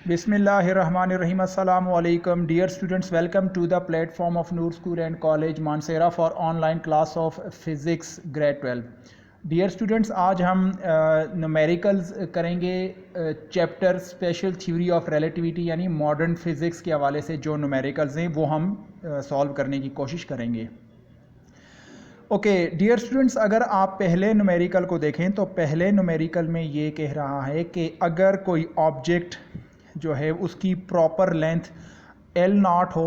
Bismillahirrahmanirrahim. Assalamu alaikum. Dear students, welcome to the platform of Noor School and College Mansehra for online class of Physics Grade 12. Dear students, आज हम numericals करेंगे chapter special theory of relativity यानी modern physics के हवाले से जो numericals हैं वो हम सॉल्व करने की कोशिश करेंगे। ओके डियर स्टूडेंट्स, अगर आप पहले न्यूमेरिकल को देखें तो पहले न्यूमेरिकल में ये कह रहा है कि अगर कोई ऑब्जेक्ट जो है उसकी प्रॉपर लेंथ L0 हो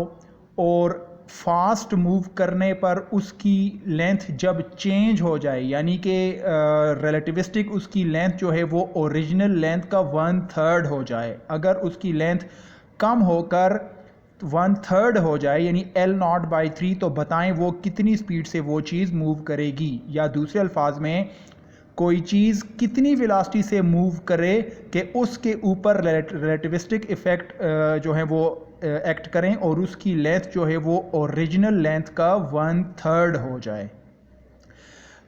और फास्ट मूव करने पर उसकी लेंथ जब चेंज हो जाए यानी कि रिलेटिविस्टिक उसकी लेंथ जो है वो ओरिजिनल लेंथ का 1/3 हो जाए। अगर उसकी लेंथ कम होकर 1/3 हो जाए यानी L0/3 तो बताएं वो कितनी स्पीड से वो चीज़ मूव करेगी, या दूसरे अल्फाज में कोई चीज़ कितनी वेलोसिटी से मूव करे कि उसके ऊपर रिलेटिविस्टिक इफ़ेक्ट जो है वो एक्ट करें और उसकी लेंथ जो है वो ओरिजिनल लेंथ का 1/3 हो जाए।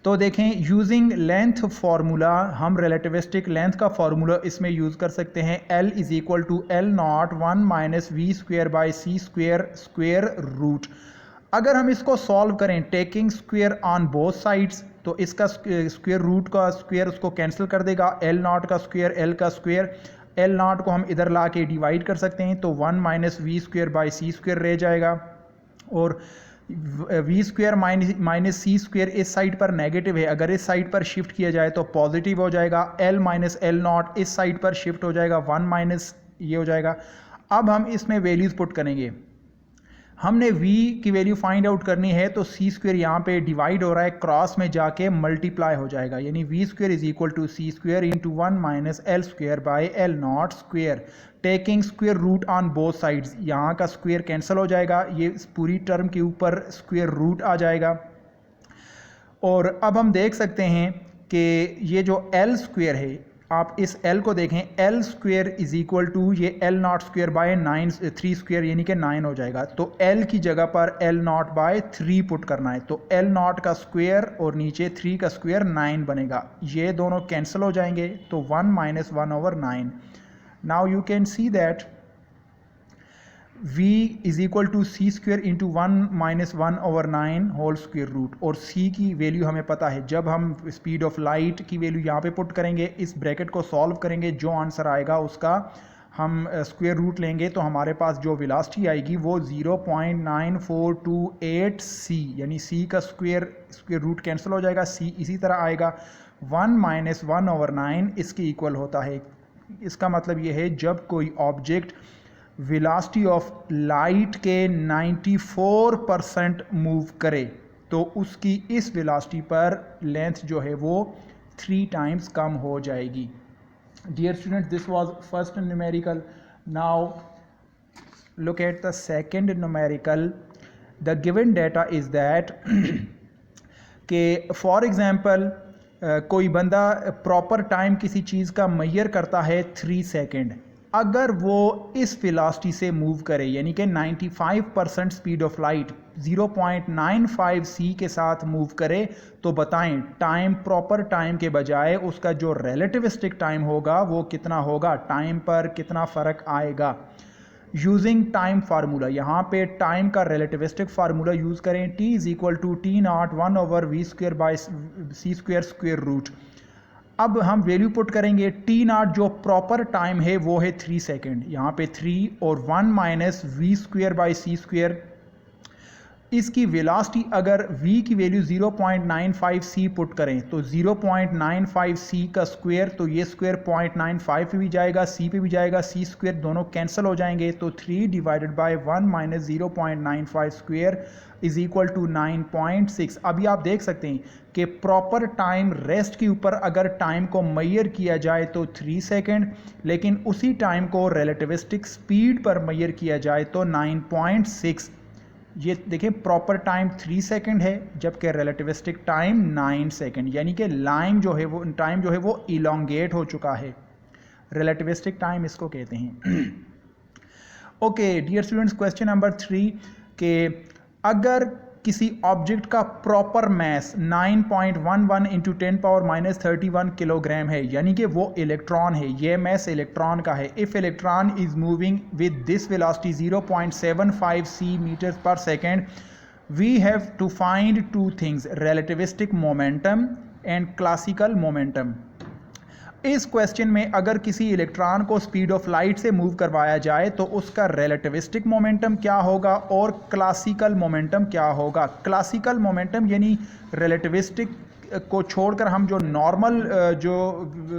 तो देखें, यूजिंग लेंथ फार्मूला हम रिलेटिविस्टिक लेंथ का फार्मूला इसमें यूज़ कर सकते हैं। L = L0 1 - v² c² square root. अगर हम इसको सॉल्व करें taking square on both sides तो इसका स्क्वेयर रूट का स्क्वेयर उसको कैंसिल कर देगा। L0 का स्क्वेयर L का स्क्वेयर, L0 को हम इधर ला के डिवाइड कर सकते हैं तो 1 - v² रह जाएगा और v² माइनस c² इस साइड पर नेगेटिव है, अगर इस साइड पर शिफ्ट किया जाए तो पॉजिटिव हो जाएगा। L - L0 इस साइड पर शिफ्ट हो जाएगा, 1 माइनस ये हो जाएगा। अब हम इसमें वैल्यूज़ पुट करेंगे। हमने v की वैल्यू फाइंड आउट करनी है तो c² यहाँ पे डिवाइड हो रहा है, क्रॉस में जाके मल्टीप्लाई हो जाएगा यानी v² = c² × 1 - L² taking square root on both sides. यहाँ का स्क्वेयर कैंसिल हो जाएगा, ये इस पूरी टर्म के ऊपर स्क्वेयर रूट आ जाएगा। और अब हम देख सकते हैं कि ये जो L² है, आप इस L को देखें, L² = ये L0² 3² यानी कि 9 हो जाएगा। तो L की जगह पर L0/3 पुट करना है तो L0 का स्क्वेयर और नीचे 3 का स्क्वेयर 9 बनेगा, ये दोनों कैंसिल हो जाएंगे तो 1 - 1/9। Now you can see that v = c² × 1 - 1/9 whole square root. और c की वैल्यू हमें पता है, जब हम स्पीड ऑफ लाइट की वैल्यू यहाँ पे पुट करेंगे, इस ब्रैकेट को सॉल्व करेंगे, जो आंसर आएगा उसका हम स्क्वेयर रूट लेंगे तो हमारे पास जो वेलोसिटी आएगी वो 0.9428 c यानी c का स्क्वेयर रूट कैंसिल हो जाएगा, c इसी तरह आएगा। 1 - 1/9 इसके इक्वल होता है। इसका मतलब ये है जब कोई ऑब्जेक्ट वेलोसिटी ऑफ लाइट के 94% मूव करे तो उसकी इस वेलोसिटी पर लेंथ जो है वो 3 टाइम्स कम हो जाएगी। Dear student, this was first numerical. Now look at the second numerical. The given data is that कि फॉर एग्जांपल कोई बंदा प्रॉपर टाइम किसी चीज़ का मेजर करता है 3 सेकंड। अगर वो इस वेलोसिटी से मूव करे यानी कि 95% स्पीड ऑफ लाइट 0.95 c के साथ मूव करे तो बताएं टाइम प्रॉपर टाइम के बजाय उसका जो रिलेटिविस्टिक टाइम होगा वो कितना होगा, टाइम पर कितना फ़र्क आएगा। यूजिंग टाइम फार्मूला, यहाँ पे टाइम का रिलेटिविस्टिक फार्मूला यूज़ करें। t = T0 1/v² square root. अब हम वैल्यू पुट करेंगे। T0 जो प्रॉपर टाइम है वो है 3 सेकेंड, यहाँ पे 3 और 1 - v²/c²। इसकी वेलोसिटी अगर v की वैल्यू 0.95 c पुट करें तो 0.95 c का स्क्वेयर, तो ये स्क्वेयर 0.95 पे भी जाएगा, c पे भी जाएगा, c² दोनों कैंसिल हो जाएंगे तो 3 / 1 - 0.95 स्क्वेयर = 9.6। अभी आप देख सकते हैं कि प्रॉपर टाइम रेस्ट के ऊपर अगर टाइम को मेजर किया जाए तो 3 सेकेंड, लेकिन उसी टाइम को रिलेटिविस्टिक स्पीड पर मेजर किया जाए तो 9.6। ये देखें, प्रॉपर टाइम 3 सेकेंड है जबकि रिलेटिविस्टिक टाइम 9 सेकेंड, यानी कि टाइम जो है वो इलोंगेट हो चुका है। रिलेटिविस्टिक टाइम इसको कहते हैं। Okay dear students, question number 3 के अगर किसी ऑब्जेक्ट का प्रॉपर मैस 9.11 इंटू 10⁻³ किलोग्राम है, यानी कि वो इलेक्ट्रॉन है, ये मैस इलेक्ट्रॉन का है। If electron is moving with this velocity 0.75 c metre per second, we have to find two things, relativistic momentum and classical momentum. इस क्वेश्चन में अगर किसी इलेक्ट्रॉन को स्पीड ऑफ लाइट से मूव करवाया जाए तो उसका रिलेटिविस्टिक मोमेंटम क्या होगा और क्लासिकल मोमेंटम क्या होगा। क्लासिकल मोमेंटम यानी रिलेटिविस्टिक को छोड़कर हम जो नॉर्मल जो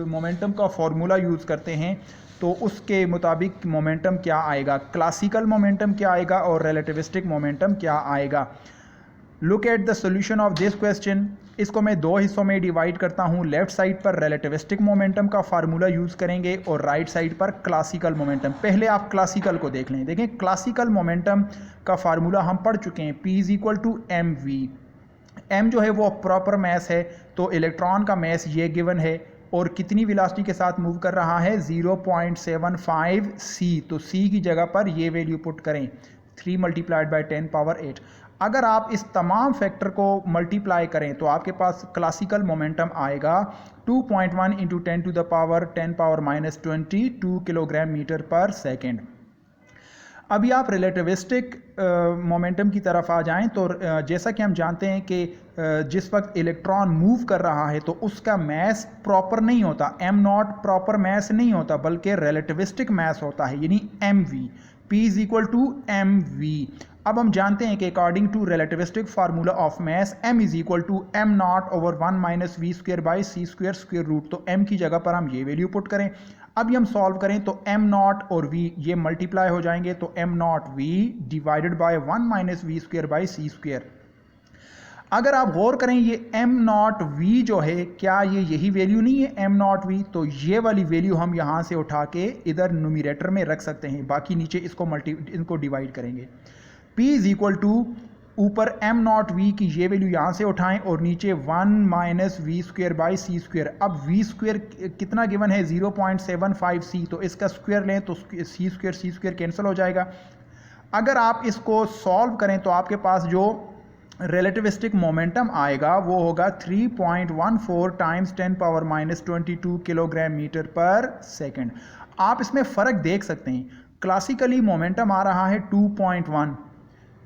मोमेंटम का फॉर्मूला यूज़ करते हैं तो उसके मुताबिक मोमेंटम क्या आएगा, क्लासिकल मोमेंटम क्या आएगा और रिलेटिविस्टिक मोमेंटम क्या आएगा। Look at the solution of this question. इसको मैं दो हिस्सों में डिवाइड करता हूँ। लेफ्ट साइड पर रिलेटिविस्टिक मोमेंटम का फार्मूला यूज़ करेंगे और राइट साइड पर क्लासिकल मोमेंटम। पहले आप क्लासिकल को देख लें। देखें क्लासिकल मोमेंटम का फार्मूला हम पढ़ चुके हैं, P = mv। m जो है वो प्रॉपर मैस है, तो इलेक्ट्रॉन का मैस ये गिवन है और कितनी वेलोसिटी के साथ मूव कर रहा है 0.75 c, तो c की जगह पर ये वैल्यू पुट करें 3 × 10⁸। अगर आप इस तमाम फैक्टर को मल्टीप्लाई करें तो आपके पास क्लासिकल मोमेंटम आएगा 2.1 × 10⁻22 किलोग्राम मीटर पर सेकेंड। अभी आप रिलेटिविस्टिक मोमेंटम की तरफ आ जाएं तो जैसा कि हम जानते हैं कि जिस वक्त इलेक्ट्रॉन मूव कर रहा है तो उसका मैस प्रॉपर नहीं होता, m0 प्रॉपर मैस नहीं होता बल्कि रिलेटिविस्टिक मैस होता है, यानी mv। P = mv। अब हम जानते हैं कि according to relativistic formula of mass m = m0/1 - v² c² square root, तो m की जगह पर हम ये वैल्यू पुट करें। अब ये हम सॉल्व करें तो m0 और v ये मल्टीप्लाई हो जाएंगे, तो m0v divided by 1 - v² c²। अगर आप गौर करें ये m0v जो है, क्या ये यही वैल्यू नहीं है m0v, तो ये वाली वैल्यू हम यहाँ से उठा के इधर न्यूमरेटर में रख सकते हैं, बाकी नीचे इनको डिवाइड करेंगे। P = ऊपर m0v की ये वैल्यू यहाँ से उठाएं और नीचे 1 - v² c²। अब v² कितना गिवन है 0.75 c, तो इसका स्क्वायर लें तो c² कैंसिल हो जाएगा। अगर आप इसको सॉल्व करें तो आपके पास जो रिलेटिविस्टिक मोमेंटम आएगा वो होगा 3.14 × 10⁻22 किलोग्राम मीटर पर सेकेंड। आप इसमें फ़र्क देख सकते हैं, क्लासिकली मोमेंटम आ रहा है 2.1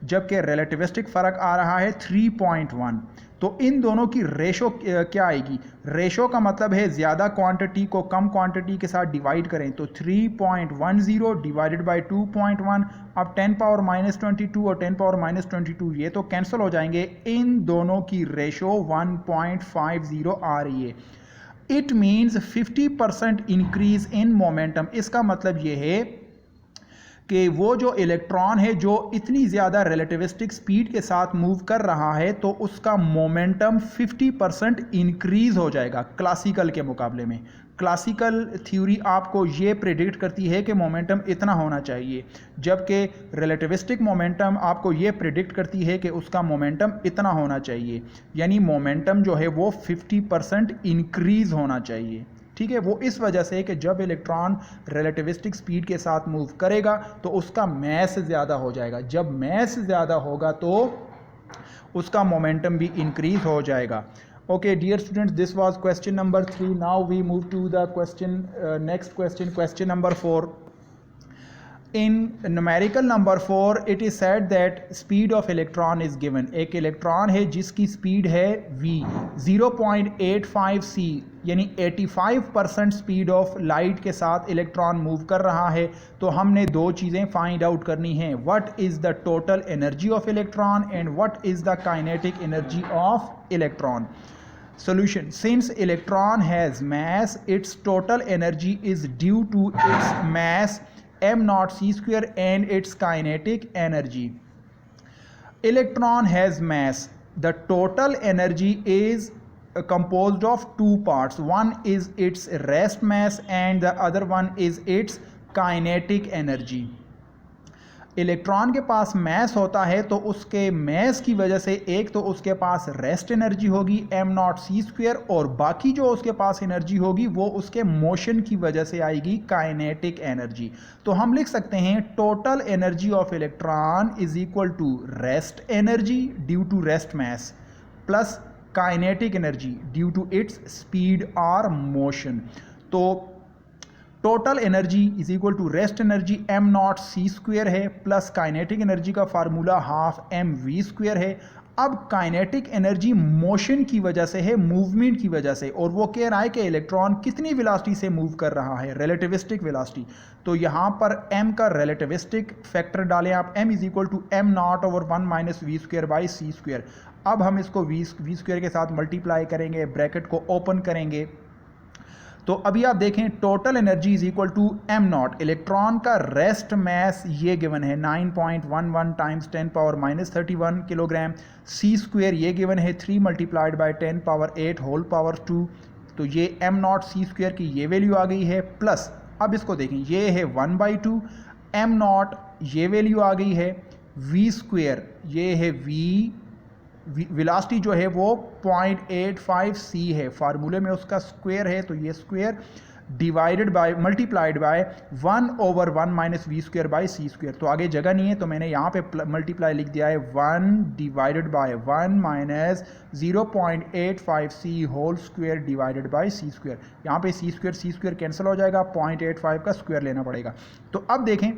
जबकि रिलेटिविस्टिक फ़र्क आ रहा है 3.1। तो इन दोनों की रेशो क्या आएगी, रेशो का मतलब है ज़्यादा क्वांटिटी को कम क्वांटिटी के साथ डिवाइड करें, तो 3.10 डिवाइडेड बाय 2.1। अब 10⁻22 और 10⁻22 ये तो कैंसिल हो जाएंगे, इन दोनों की रेशो 1.50 आ रही है। It means 50% increase in momentum. इसका मतलब ये है कि वो जो इलेक्ट्रॉन है जो इतनी ज़्यादा रिलेटिविस्टिक स्पीड के साथ मूव कर रहा है तो उसका मोमेंटम 50% इंक्रीज हो जाएगा क्लासिकल के मुकाबले में। क्लासिकल थ्योरी आपको ये प्रेडिक्ट करती है कि मोमेंटम इतना होना चाहिए, जबकि रिलेटिविस्टिक मोमेंटम आपको ये प्रेडिक्ट करती है कि उसका मोमेंटम इतना होना चाहिए, यानी मोमेंटम जो है वो 50% इंक्रीज होना चाहिए। ठीक है, वो इस वजह से कि जब इलेक्ट्रॉन रिलेटिविस्टिक स्पीड के साथ मूव करेगा तो उसका मैस ज़्यादा हो जाएगा, जब मैस ज़्यादा होगा तो उसका मोमेंटम भी इंक्रीज हो जाएगा। Okay, dear students, this was question number 3. Now we move to the next question, question number 4. In numerical number 4, it is said that speed of electron is given. एक electron है जिसकी speed है v, 0.85 c, यानी 85% speed of light के साथ electron move कर रहा है। तो हमने दो चीज़ें फाइंड आउट करनी हैं, what is the total energy of electron and what is the kinetic energy of electron. Solution: since electron has mass, its total energy is due to its mass m0 c² and its kinetic energy. Electron has mass. The total energy is composed of two parts. One is its rest mass and the other one is its kinetic energy. Electron के पास mess होता है तो उसके mess की वजह से एक तो उसके पास रेस्ट एनर्जी होगी m0c², और बाकी जो उसके पास एनर्जी होगी वो उसके मोशन की वजह से आएगी काइनेटिक एनर्जी। तो हम लिख सकते हैं total energy of electron is equal to rest energy due to rest mass plus kinetic energy due to its speed और मोशन। तो total energy is equal to rest energy m0c² है plus kinetic energy का formula half mv² है। अब kinetic energy motion की वजह से है, मूवमेंट की वजह से, और वो कह रहा है कि इलेक्ट्रॉन कितनी वेलोसिटी से मूव कर रहा है, रिलेटिविस्टिक वेलोसिटी। तो यहाँ पर m का रिलेटिविस्टिक फैक्टर डालें आप, m is equal to m0/1 - v²/c²। अब हम इसको v² के साथ मल्टीप्लाई करेंगे, ब्रैकेट को ओपन करेंगे, तो अभी आप देखें total energy is equal to m0, electron का रेस्ट मैस ये गिवन है 9.11 × 10⁻³ किलोग्राम, c² ये गिवन है 3 × 10⁸ होल पावर 2। तो ये m0c² की ये वैल्यू आ गई है, प्लस अब इसको देखें ये है 1/2, m0 ये वैल्यू आ गई है, v² ये है वेलोसिटी जो है वो 0.85c है, फार्मूले में उसका स्क्वायर है, तो ये square divided bye multiplied by 1/1 - v²/c²। तो आगे जगह नहीं है तो मैंने यहाँ पे मल्टीप्लाई लिख दिया है 1 divided by 1 - 0.85c whole square divided by c²। यहाँ पे c² कैंसिल हो जाएगा, 0.85 का स्क्वायर लेना पड़ेगा। तो अब देखें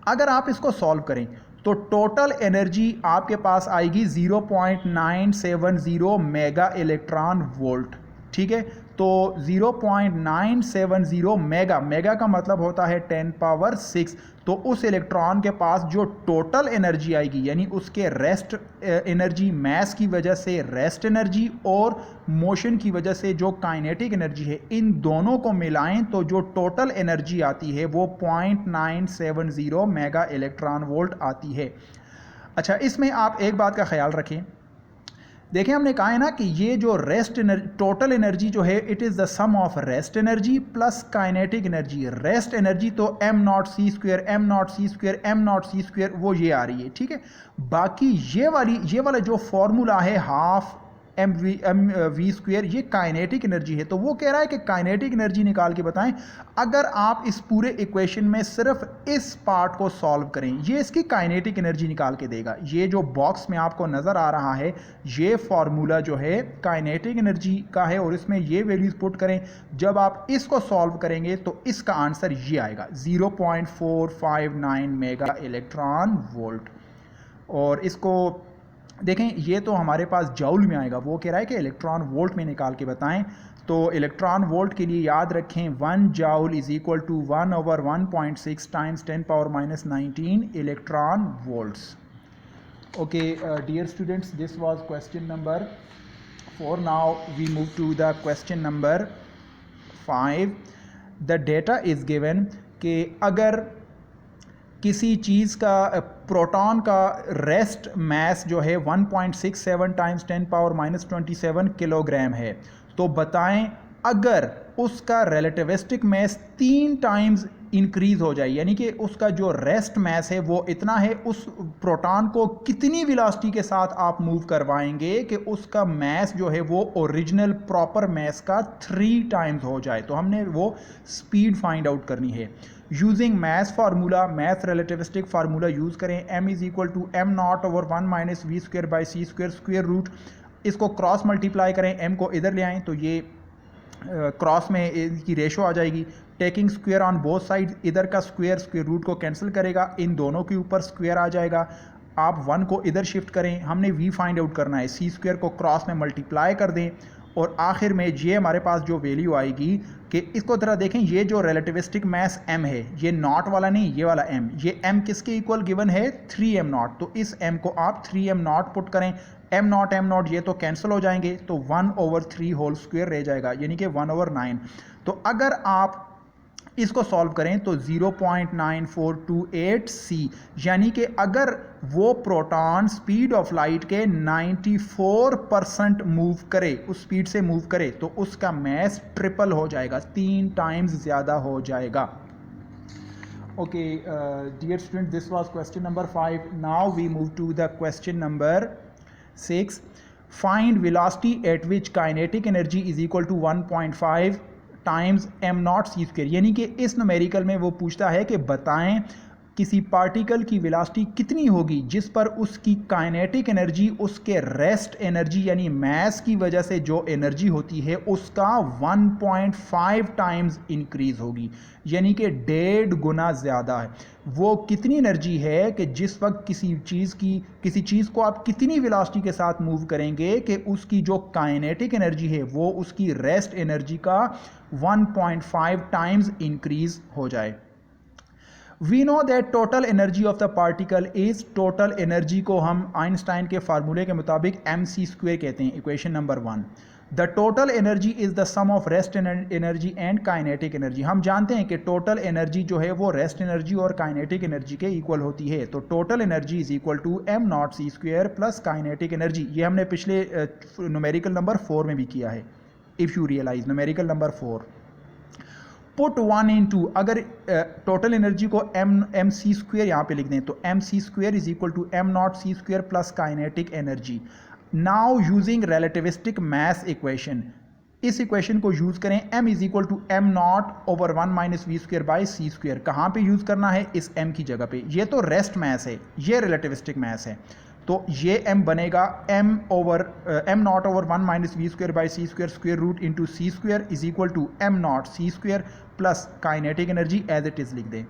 अगर आप इसको सॉल्व करें तो टोटल एनर्जी आपके पास आएगी 0.970 मेगा इलेक्ट्रॉन वोल्ट। ठीक है, तो 0.970 मेगा का मतलब होता है 10⁻⁶। तो उस इलेक्ट्रॉन के पास जो टोटल एनर्जी आएगी, यानी उसके रेस्ट एनर्जी मैस की वजह से रेस्ट एनर्जी और मोशन की वजह से जो काइनेटिक एनर्जी है, इन दोनों को मिलाएं तो जो टोटल एनर्जी आती है वो 0.970 मेगा इलेक्ट्रॉन वोल्ट आती है। अच्छा, इसमें आप एक बात का ख्याल रखें, देखें हमने कहा है ना कि ये जो रेस्ट एनर्जी टोटल एनर्जी जो है it is the sum of rest energy plus kinetic energy. Rest energy तो m0c² वो ये आ रही है, ठीक है। बाकी ये वाला जो फॉर्मूला है हाफ mv², ये काइनेटिक एनर्जी है। तो वो कह रहा है कि काइनेटिक एनर्जी निकाल के बताएं। अगर आप इस पूरे इक्वेशन में सिर्फ इस पार्ट को सॉल्व करें, ये इसकी काइनेटिक एनर्जी निकाल के देगा। ये जो बॉक्स में आपको नजर आ रहा है ये फॉर्मूला जो है काइनेटिक एनर्जी का है, और इसमें ये वैल्यूज पुट करें। जब आप इसको सॉल्व करेंगे तो इसका आंसर ये आएगा 0.459 मेगा इलेक्ट्रॉन वोल्ट। और इसको देखें ये तो हमारे पास जूल में आएगा, वो कह रहा है कि इलेक्ट्रॉन वोल्ट में निकाल के बताएं। तो इलेक्ट्रॉन वोल्ट के लिए याद रखें 1 joule is equal to 1/1.6 × 10⁻⁻19 electron volts. Okay dear students, this was question number 4। Now we move to the question number 5। The data is given कि अगर किसी चीज़ का प्रोटॉन का रेस्ट मैस जो है 1.67 × 10⁻⁻27 किलोग्राम है, तो बताएं अगर उसका रिलेटिविस्टिक मैस 3 टाइम्स इंक्रीज हो जाए, यानी कि उसका जो रेस्ट मैस है वो इतना है, उस प्रोटॉन को कितनी वेलोसिटी के साथ आप मूव करवाएंगे कि उसका मैस जो है वो ओरिजिनल प्रॉपर मैस का 3 टाइम्स हो जाए। तो हमने वो स्पीड फाइंड आउट करनी है using math formula, math relativistic formula use करें। m is equal to m0/1 - v²/c², square root, इसको क्रॉस मल्टीप्लाई करें, m को इधर ले आएँ तो ये क्रॉस में इसकी रेशो आ जाएगी। Taking square on both side, इधर का स्क्वेयर रूट को कैंसिल करेगा, इन दोनों के ऊपर स्क्वेयर आ जाएगा। आप 1 को इधर शिफ्ट करें, हमने v फाइंड आउट करना है, c² को क्रॉस में मल्टीप्लाई कर दें, और आखिर में ये हमारे पास जो वैल्यू आएगी कि इसको ज़रा देखें, ये जो रिलेटिविस्टिक मैस m है, ये नॉट वाला नहीं, ये वाला m, ये m किसके इक्वल गिवन है 3m0। तो इस m को आप 3m0 पुट करें, m0 ये तो कैंसिल हो जाएंगे, तो 1/3 होल स्क्वायर रह जाएगा, यानी कि 1/9। तो अगर आप इसको सॉल्व करें तो 0.9428c, यानी कि अगर वो प्रोटॉन स्पीड ऑफ लाइट के 94% मूव करे, उस स्पीड से मूव करे, तो उसका मैस ट्रिपल हो जाएगा, 3 टाइम्स ज़्यादा हो जाएगा। Okay, dear student, this was question number 5. Now we move to the question number 6. Find velocity at which kinetic energy is equal to 1.5 times m naught c square. यानी कि इस numerical में वो पूछता है कि बताएं किसी पार्टिकल की वेलोसिटी कितनी होगी जिस पर उसकी काइनेटिक एनर्जी उसके रेस्ट एनर्जी यानी मास की वजह से जो एनर्जी होती है उसका 1.5 टाइम्स इंक्रीज होगी, यानी कि 1.5 गुना ज़्यादा है। वो कितनी एनर्जी है कि जिस वक्त किसी चीज़ को आप कितनी वेलोसिटी के साथ मूव करेंगे कि उसकी जो काइनेटिक एनर्जी है वो उसकी रेस्ट एनर्जी का 1.5 टाइम्स इंक्रीज हो जाए। We know that total energy of the particle is, total energy को हम आइंस्टाइन के फार्मूले के मुताबिक mc² कहते हैं, equation number 1। The total energy is the sum of rest energy and kinetic energy. हम जानते हैं कि टोटल एनर्जी जो है वो रेस्ट एनर्जी और काइनेटिक एनर्जी के इक्वल होती है, तो total energy is equal to m naught c² plus kinetic energy. ये हमने पिछले न्यूमेरिकल नंबर 4 में भी किया है, if you realise, numerical number 4। Put 1 into, अगर टोटल एनर्जी को mc² यहाँ पे लिख दें तो mc² is equal to m naught c² plus kinetic energy. Now using relativistic mass equation, इस इक्वेशन को यूज करें, m is equal to m naught over 1 minus v² by c²। कहाँ पे यूज करना है? इस m की जगह पे। ये तो रेस्ट मास है, ये रिलेटिविस्टिक मास है, तो ये m बनेगा m naught over 1 minus v² by c² square root into c² is equal to m naught c² plus kinetic energy as it is लिख दें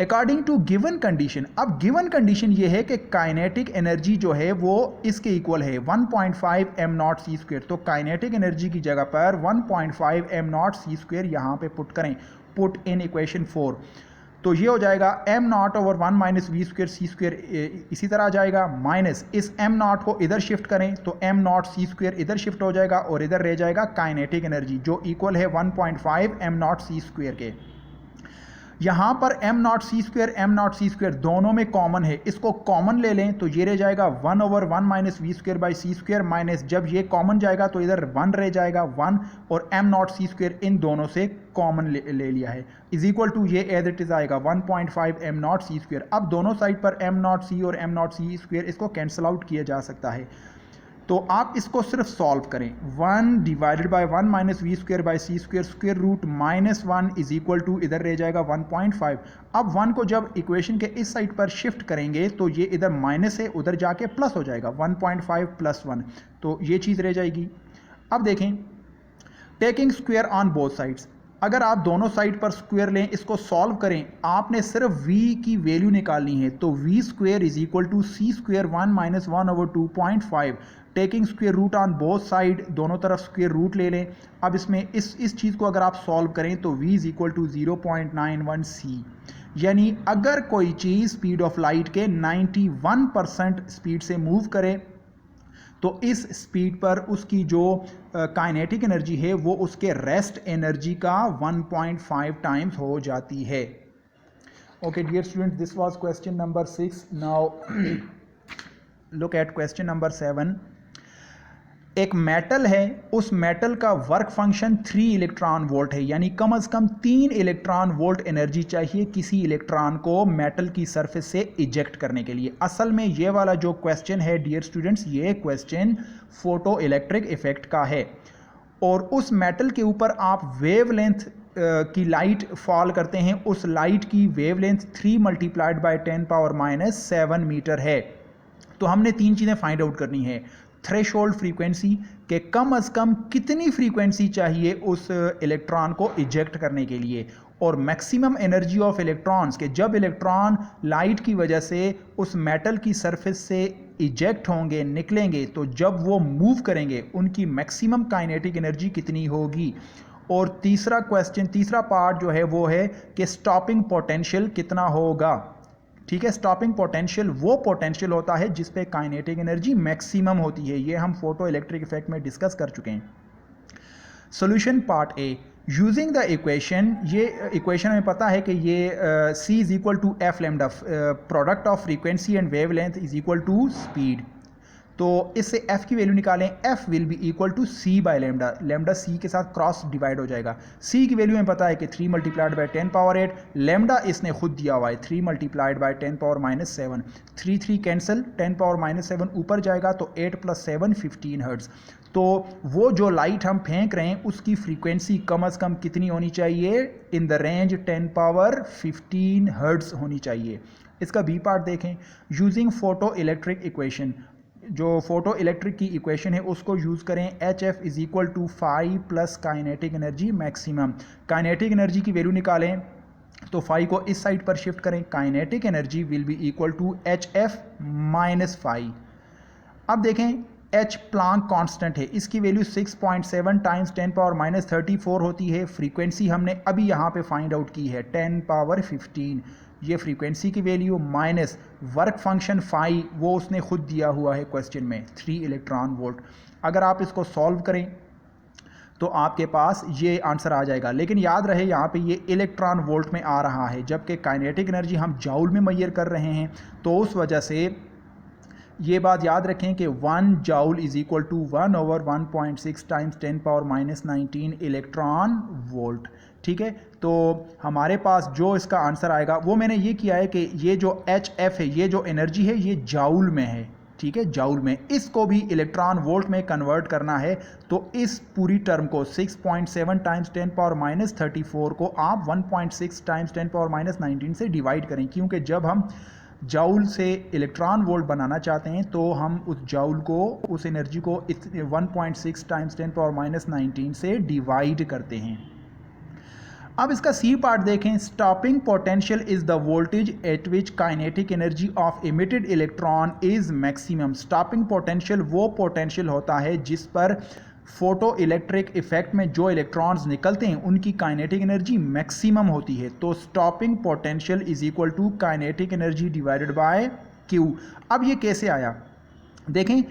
अकॉर्डिंग टू गिवन कंडीशन। अब given condition ये है कि काइनेटिक एनर्जी जो है वो इसके इक्वल है 1.5 m नॉट c², तो काइनेटिक एनर्जी की जगह पर 1.5 m नॉट c² यहाँ पे पुट करें, पुट इन इक्वेशन 4, तो ये हो जाएगा m naught over 1 minus v² c² इसी तरह आ जाएगा, माइनस इस m नॉट को इधर शिफ्ट करें तो m नॉट c² इधर शिफ्ट हो जाएगा और इधर रह जाएगा काइनेटिक एनर्जी जो इक्वल है 1.5 m नॉट c² के। यहाँ पर m नॉट c² दोनों में कॉमन है, इसको कॉमन ले लें तो ये रह जाएगा 1 over 1 minus v² by c² minus, जब ये कॉमन जाएगा तो इधर 1 रह जाएगा 1 और m नॉट c² इन दोनों से कॉमन ले लिया है, इज इक्वल टू ये एज इट इज आएगा 1.5 m नॉट c²। अब दोनों साइड पर m नॉट c और m नॉट c² इसको कैंसिल आउट किया जा सकता है, तो आप इसको सिर्फ सॉल्व करें। 1 divided by 1 minus v² by c² square root minus 1 is equal to इधर रह जाएगा 1.5। अब 1 को जब इक्वेशन के इस साइड पर शिफ्ट करेंगे तो ये इधर माइनस है उधर जाके प्लस हो जाएगा 1.5 प्लस 1, तो ये चीज़ रह जाएगी। अब देखें, taking square on both sides, अगर आप दोनों साइड पर स्क्वेयर लें, इसको सॉल्व करें, आपने सिर्फ v की वैल्यू निकालनी है, तो v² is equal to c² 1 minus 1 over 2.5। Taking square root on both side, दोनों तरफ स्क्वेयर रूट ले लें। अब इसमें इस चीज़ को अगर आप सॉल्व करें तो v is equal to 0.91 c, यानी अगर कोई चीज़ स्पीड ऑफ लाइट के 91% स्पीड से मूव करे तो इस स्पीड पर उसकी जो काइनेटिक एनर्जी है वो उसके रेस्ट एनर्जी का 1.5 टाइम्स हो जाती है। Okay dear student, this was question number 6। Now look at question number 7। एक मेटल है, उस मेटल का वर्क फंक्शन 3 इलेक्ट्रॉन वोल्ट है, यानी कम से कम 3 इलेक्ट्रॉन वोल्ट एनर्जी चाहिए किसी इलेक्ट्रॉन को मेटल की सरफेस से इजेक्ट करने के लिए। असल में ये वाला जो क्वेश्चन है डियर स्टूडेंट्स, ये क्वेश्चन फोटो इलेक्ट्रिक इफेक्ट का है और उस मेटल के ऊपर आप वेवलेंथ की लाइट फॉल करते हैं, उस लाइट की वेवलेंथ 3 मल्टीप्लाइड बाय 10⁻⁷ मीटर है। तो हमने 3 चीज़ें फाइंड आउट करनी है। थ्रेशोल्ड फ्रीक्वेंसी के कम से कम कितनी फ्रीक्वेंसी चाहिए उस इलेक्ट्रॉन को इजेक्ट करने के लिए, और मैक्सिमम एनर्जी ऑफ इलेक्ट्रॉन्स के जब इलेक्ट्रॉन लाइट की वजह से उस मेटल की सरफेस से इजेक्ट होंगे, निकलेंगे, तो जब वो मूव करेंगे उनकी मैक्सिमम काइनेटिक एनर्जी कितनी होगी। और तीसरा पार्ट जो है वो है कि स्टॉपिंग पोटेंशियल कितना होगा। ठीक है, स्टॉपिंग पोटेंशियल वो पोटेंशियल होता है जिस पे काइनेटिक एनर्जी मैक्सिमम होती है, ये हम फोटो इलेक्ट्रिक इफेक्ट में डिस्कस कर चुके हैं। Solution part A, using the equation, ये इक्वेशन हमें पता है कि ये c is equal to f lambda, product of frequency and wavelength is equal to speed. तो इससे f की वैल्यू निकालें, f will be equal to c by lambda, lambda c के साथ क्रॉस डिवाइड हो जाएगा। c की वैल्यू हमें पता है कि 3 मल्टीप्लाइड बाय 10 पावर 8, लेमडा इसने खुद दिया हुआ है 3 multiplied by 10 power minus 7, 3 3 cancel, 10 power minus 7 ऊपर जाएगा तो 8 प्लस 7 15 हर्ट्ज। तो वो जो लाइट हम फेंक रहे हैं उसकी फ्रीक्वेंसी कम से कम कितनी होनी चाहिए, in the range 10 power 15 hertz होनी चाहिए। इसका बी पार्ट देखें, यूजिंग फोटो इलेक्ट्रिक इक्वेशन, जो फोटो इलेक्ट्रिक की इक्वेशन है उसको यूज़ करें, H F is equal to 5 plus kinetic energy maximum. Kinetic energy की वैल्यू निकालें तो 5 को इस साइड पर शिफ्ट करें, kinetic energy will be equal to H F minus 5। अब देखें एच प्लांक कांस्टेंट है, इसकी वैल्यू 6.7 टाइम्स 10 पावर माइनस 34 होती है। फ्रीक्वेंसी हमने अभी यहाँ पे फाइंड आउट की है 10 पावर 15, ये फ्रीक्वेंसी की value minus work function phi, वो उसने खुद दिया हुआ है क्वेश्चन में 3 इलेक्ट्रॉन वोल्ट। अगर आप इसको सॉल्व करें तो आपके पास ये आंसर आ जाएगा, लेकिन याद रहे यहाँ पे ये इलेक्ट्रॉन वोल्ट में आ रहा है, जबकि काइनेटिक एनर्जी हम जाउल में मेजर कर रहे हैं। तो उस वजह से ये बात याद रखें कि 1 joule is equal to 1 over 1.6 times 10 power minus 19 electron volt. ठीक है, तो हमारे पास जो इसका आंसर आएगा वो मैंने ये किया है कि ये जो एच एफ है, ये जो एनर्जी है ये जाउल में है। ठीक है, जाउल में, इसको भी इलेक्ट्रॉन वोल्ट में कन्वर्ट करना है। तो इस पूरी टर्म को 6.7 टाइम्स 10 पावर माइनस 34 को आप 1.6 टाइम्स 10 पावर माइनस 19 से डिवाइड करें, क्योंकि जब हम जाउल से इलेक्ट्रॉन वोल्ट बनाना चाहते हैं तो हम उस जाउल को, उस एनर्जी को 1.6 टाइम्स 10 पावर माइनस 19 से डिवाइड करते हैं। अब इसका सी पार्ट देखें, stopping potential is the voltage at which kinetic energy of emitted electron is maximum. Stopping potential वो पोटेंशियल होता है जिस पर फोटो इलेक्ट्रिक इफेक्ट में जो इलेक्ट्रॉन्स निकलते हैं उनकी काइनेटिक एनर्जी मैक्सिमम होती है। तो stopping potential is equal to kinetic energy divided by Q. अब ये कैसे आया देखें,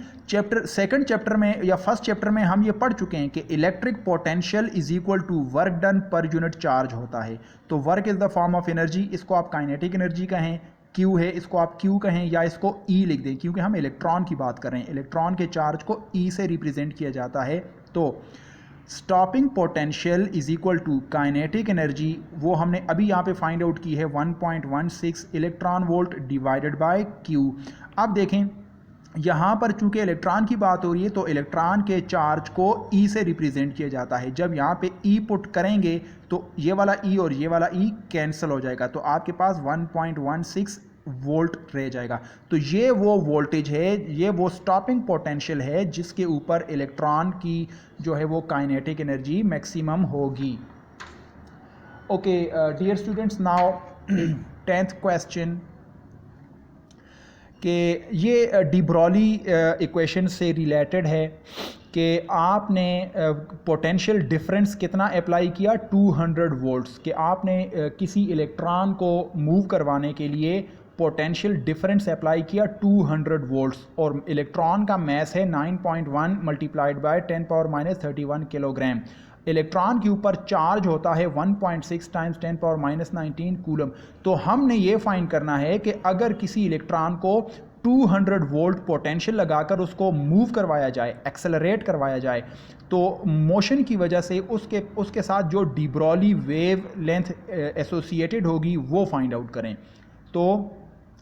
सेकंड चैप्टर में या फर्स्ट चैप्टर में हम ये पढ़ चुके हैं कि electric potential is equal to work done per unit charge होता है। तो work is the form of energy, इसको आप काइनेटिक एनर्जी कहें, Q है इसको आप Q कहें या इसको E लिख दें, क्योंकि हम इलेक्ट्रॉन की बात कर रहे हैं। इलेक्ट्रॉन के चार्ज को E से रिप्रेजेंट किया जाता है। तो stopping potential is equal to kinetic energy, वो हमने अभी यहाँ पे फाइंड आउट की है 1.16 electron volt divided by Q। अब देखें यहाँ पर चूंकि इलेक्ट्रॉन की बात हो रही है तो इलेक्ट्रॉन के चार्ज को E से रिप्रेजेंट किया जाता है। जब यहाँ पे E पुट करेंगे तो ये वाला E और ये वाला E कैंसिल हो जाएगा, तो आपके पास 1.16 वोल्ट रह जाएगा। तो ये वो वोल्टेज है, ये वो स्टॉपिंग पोटेंशियल है जिसके ऊपर इलेक्ट्रॉन की जो है वो काइनेटिक एनर्जी मैक्सिमम होगी। Okay dear students, now 10th question कि ये डी ब्रॉली इक्वेशन से रिलेटेड है कि आपने पोटेंशियल डिफरेंस कितना अप्लाई किया, 200 वोल्ट्स, कि आपने किसी इलेक्ट्रॉन को मूव करवाने के लिए पोटेंशियल डिफरेंस अप्लाई किया 200 वोल्ट्स, और इलेक्ट्रॉन का मैस है 9.1 multiplied by 10 power minus 31 kilogram. Electron के ऊपर चार्ज होता है 1.6 टाइम्स 10 पावर माइनस 19 कूलम। तो हमने ये फाइंड करना है कि अगर किसी इलेक्ट्रॉन को 200 वोल्ट पोटेंशियल लगाकर उसको मूव करवाया जाए, एक्सेलरेट करवाया जाए, तो मोशन की वजह से उसके साथ जो de Broglie wavelength associated होगी वो फाइंड आउट करें। तो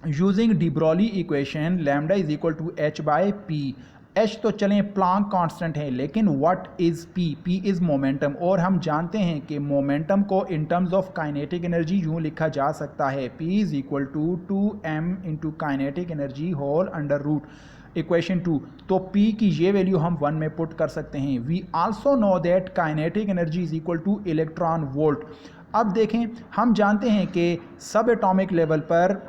using de Broglie equation lambda is equal to h by p. H तो चलें प्लांक कांस्टेंट है, लेकिन what is p? P is momentum, और हम जानते हैं कि मोमेंटम को in terms of kinetic energy यूं लिखा जा सकता है, P is equal to 2m into kinetic energy whole under root equation 2। तो P की ये वैल्यू हम 1 में पुट कर सकते हैं। We also know that kinetic energy is equal to electron volt. अब देखें, हम जानते हैं कि सब एटॉमिक लेवल पर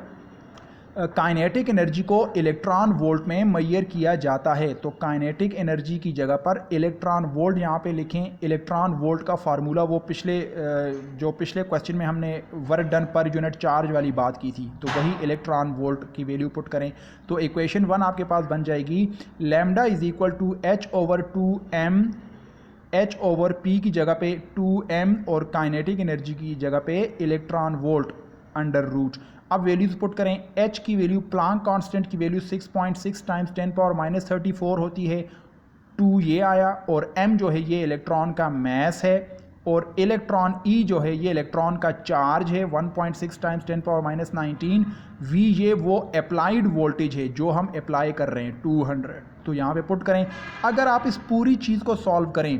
काइनेटिक एनर्जी को इलेक्ट्रॉन वोल्ट में मेजर किया जाता है। तो काइनेटिक एनर्जी की जगह पर इलेक्ट्रॉन वोल्ट यहाँ पे लिखें। इलेक्ट्रॉन वोल्ट का फार्मूला वो पिछले क्वेश्चन में हमने work done per unit charge वाली बात की थी, तो वही इलेक्ट्रॉन वोल्ट की वैल्यू पुट करें। तो इक्वेशन 1 आपके पास बन जाएगी, lambda is equal to h over 2m, h over p की जगह पे 2m और काइनेटिक एनर्जी की जगह पे इलेक्ट्रॉन वोल्ट। Under root. अब वैल्यूज पुट करें, h की वैल्यू, प्लांक कांस्टेंट की वैल्यू 6.6 टाइम्स 10⁻34 होती है, 2 ये आया, और m जो है ये इलेक्ट्रॉन का मैस है, और इलेक्ट्रॉन E जो है ये इलेक्ट्रॉन का चार्ज है 1.6 टाइम्स 10⁻19, V ये वो अप्लाइड वोल्टेज है जो हम अप्लाई कर रहे हैं 200। तो यहाँ पे पुट करें, अगर आप इस पूरी चीज़ को सॉल्व करें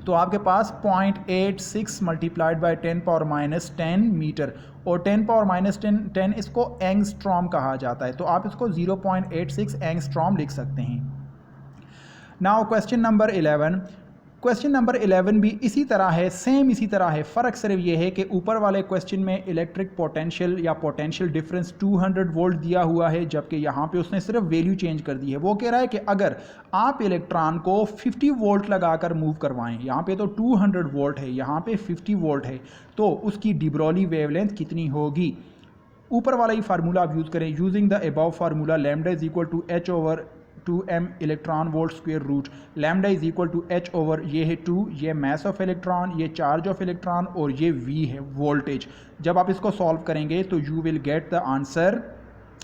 तो आपके पास 0.86 मल्टीप्लाइड बाई 10⁻10 मीटर, और 10⁻10 इसको एंगस्ट्रॉम कहा जाता है, तो आप इसको 0.86 एंगस्ट्रॉम लिख सकते हैं। Now question number 11। Question number 11 भी इसी तरह है, सेम इसी तरह है। फ़र्क सिर्फ ये है कि ऊपर वाले क्वेश्चन में इलेक्ट्रिक पोटेंशियल या पोटेंशियल डिफरेंस 200 वोल्ट दिया हुआ है, जबकि यहाँ पे उसने सिर्फ वैल्यू चेंज कर दी है। वो कह रहा है कि अगर आप इलेक्ट्रॉन को 50 वोल्ट लगाकर मूव करवाएं, यहाँ पे तो 200 वोल्ट है, यहाँ पे 50 वोल्ट है, तो उसकी डी ब्रोगली वेवलेंथ कितनी होगी। ऊपर वाला ही फार्मूला आप यूज़ करें, using the above formula lambda is equal to h over 2m electron volt square root, lambda is equal to h over, ये है 2, ये मैस ऑफ इलेक्ट्रॉन, ये चार्ज ऑफ इलेक्ट्रॉन, और ये v है वोल्टेज। जब आप इसको सॉल्व करेंगे तो you will get the answer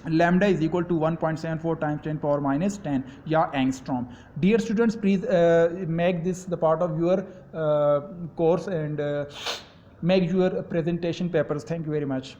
lambda is equal to 1.74 times 10⁻10 या angstrom. Dear students, please make this the part of your course and make your presentation papers. Thank you very much.